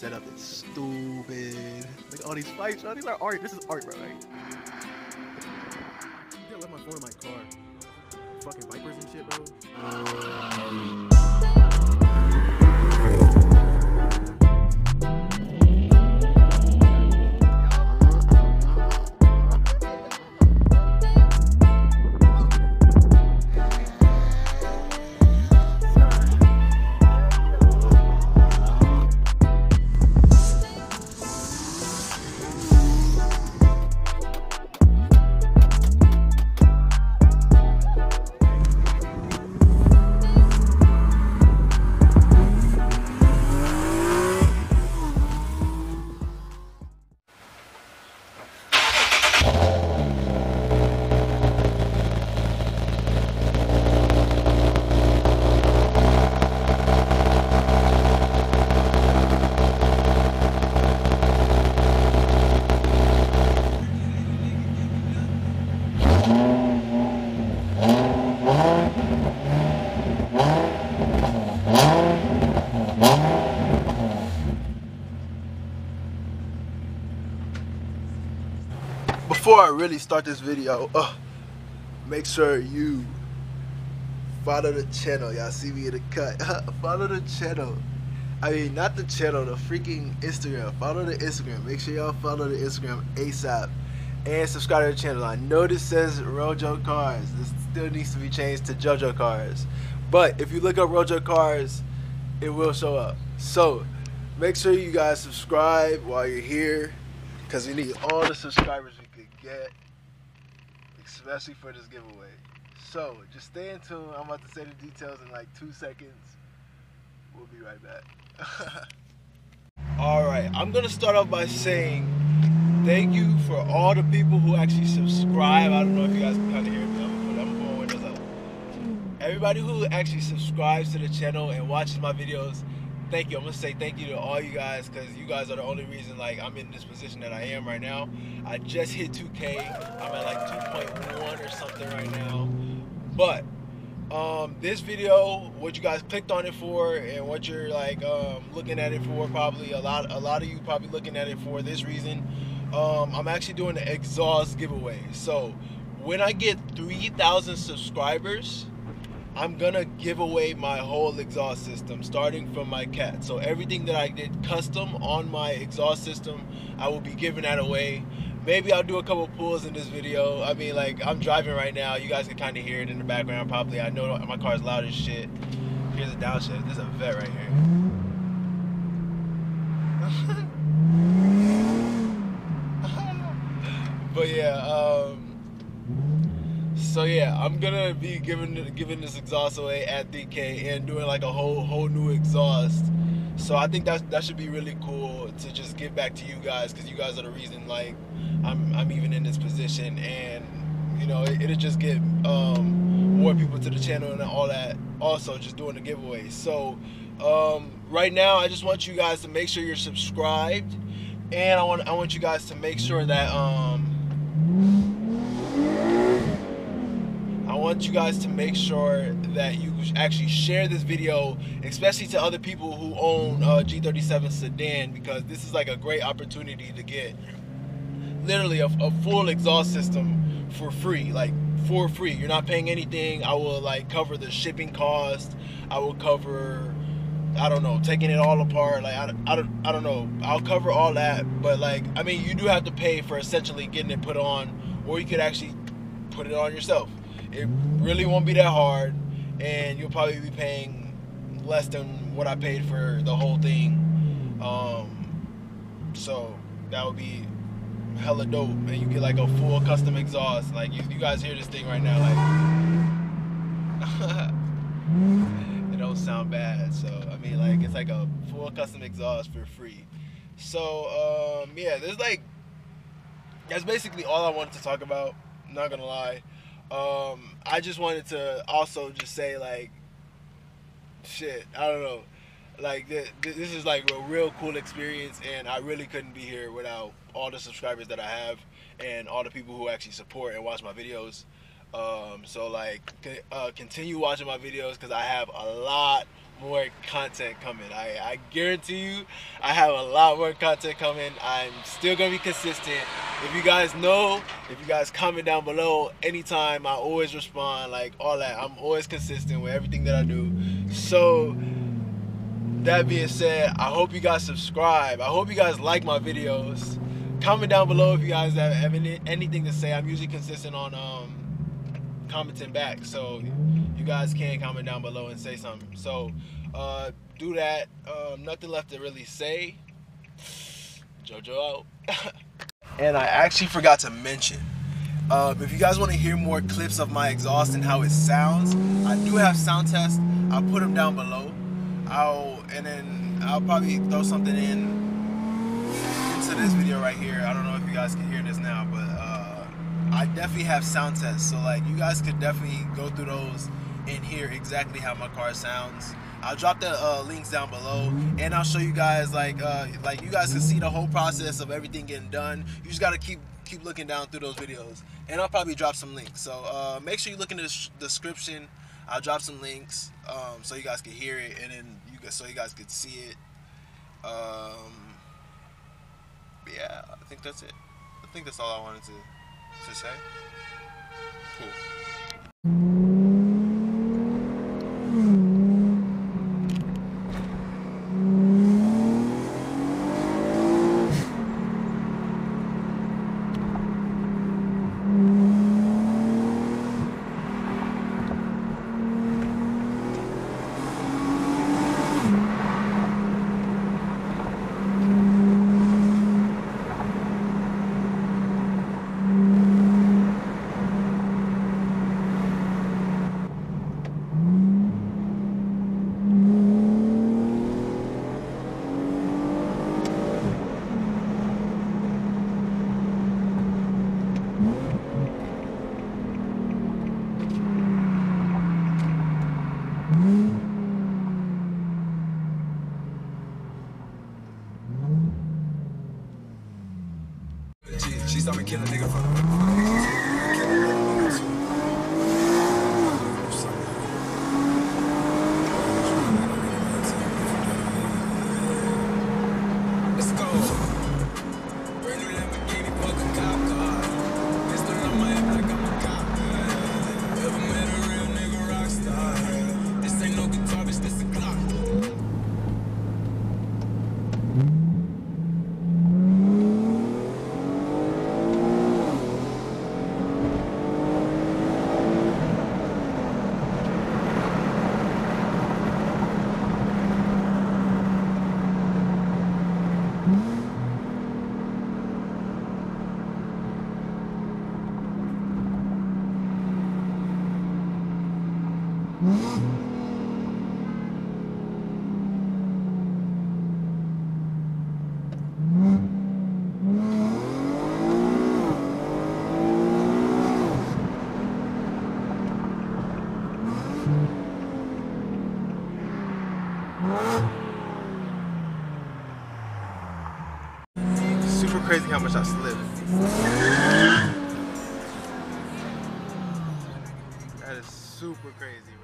setup is stupid. Look at all these fights, bro. These are art. This is art, bro. Right? You didn't let my phone in my car. Fucking vipers and shit, bro. Before I really start this video, make sure you follow the channel. Y'all see me in the cut. Follow the channel. I mean, not the channel, the freaking Instagram. Follow the Instagram. Make sure y'all follow the Instagram ASAP. And subscribe to the channel. I know this says Rojo Cars. This still needs to be changed to JoJo Cars. But if you look up Rojo Cars, it will show up. So, make sure you guys subscribe while you're here, because we need all the subscribers we could get, especially for this giveaway. So, just stay in tune. I'm about to say the details in like 2 seconds. We'll be right back. Alright, I'm going to start off by saying thank you for all the people who actually subscribe. I don't know if you guys can kind of hear me, but I'm going windows up. Everybody who actually subscribes to the channel and watches my videos, thank you. I'm gonna say thank you to all you guys, because you guys are the only reason like I'm in this position that I am right now. I just hit 2K. I'm at like 2.1 or something right now. But this video, what you guys clicked on it for, and what you're like looking at it for, probably a lot of you probably looking at it for this reason. I'm actually doing the exhaust giveaway. So when I get 3,000 subscribers, I'm gonna give away my whole exhaust system, starting from my cat. So everything that I did custom on my exhaust system, I will be giving that away. Maybe I'll do a couple pulls in this video. I mean, like, I'm driving right now. You guys can kind of hear it in the background probably. I know my car's loud as shit. Here's a downshift. There's a vet right here. But yeah, so yeah, I'm gonna be giving this exhaust away at 3K and doing like a whole new exhaust. So I think that should be really cool to just give back to you guys, because you guys are the reason like I'm even in this position, and you know it'll just get more people to the channel and all that. Also, just doing the giveaway. So right now, I just want you guys to make sure you're subscribed, and I want you guys to make sure that I want you guys to make sure that you actually share this video, especially to other people who own G37 Sedan, because this is like a great opportunity to get literally a full exhaust system for free, like for free. You're not paying anything. I will like cover the shipping cost. I will cover, I don't know, taking it all apart. Like I don't know. I'll cover all that, but like I mean, you do have to pay for essentially getting it put on, or you could actually put it on yourself. It really won't be that hard, and you'll probably be paying less than what I paid for the whole thing. So that would be hella dope, and you get like a full custom exhaust. Like you guys hear this thing right now, like it don't sound bad. So I mean, like it's like a full custom exhaust for free. So yeah, there's like, that's basically all I wanted to talk about. I'm not gonna lie. I just wanted to also just say like, shit, I don't know, like this is like a real cool experience, and I really couldn't be here without all the subscribers that I have and all the people who actually support and watch my videos. So like continue watching my videos, because I have a lot more content coming. I guarantee you I have a lot more content coming. I'm still gonna be consistent. If you guys know, if you guys comment down below anytime, I always respond, like all that. I'm always consistent with everything that I do. So that being said, I hope you guys subscribe. I hope you guys like my videos. Comment down below if you guys have anything to say. I'm usually consistent on commenting back, so you guys can comment down below and say something. So do that. Nothing left to really say. JoJo out. And I actually forgot to mention, if you guys want to hear more clips of my exhaust and how it sounds, I do have sound tests. I'll put them down below. I'll probably throw something into this video right here. I don't know if you guys can hear this now, but I definitely have sound tests, so like you guys could definitely go through those and hear exactly how my car sounds. I'll drop the links down below, and I'll show you guys like you guys can see the whole process of everything getting done. You just gotta keep looking down through those videos, and I'll probably drop some links. So make sure you look in the description. I'll drop some links so you guys can hear it, and then so you guys could see it. Yeah, I think that's it. I think that's all I wanted to say. Cool. She saw me kill a nigga for the Super crazy how much I slipped. That is super crazy, bro.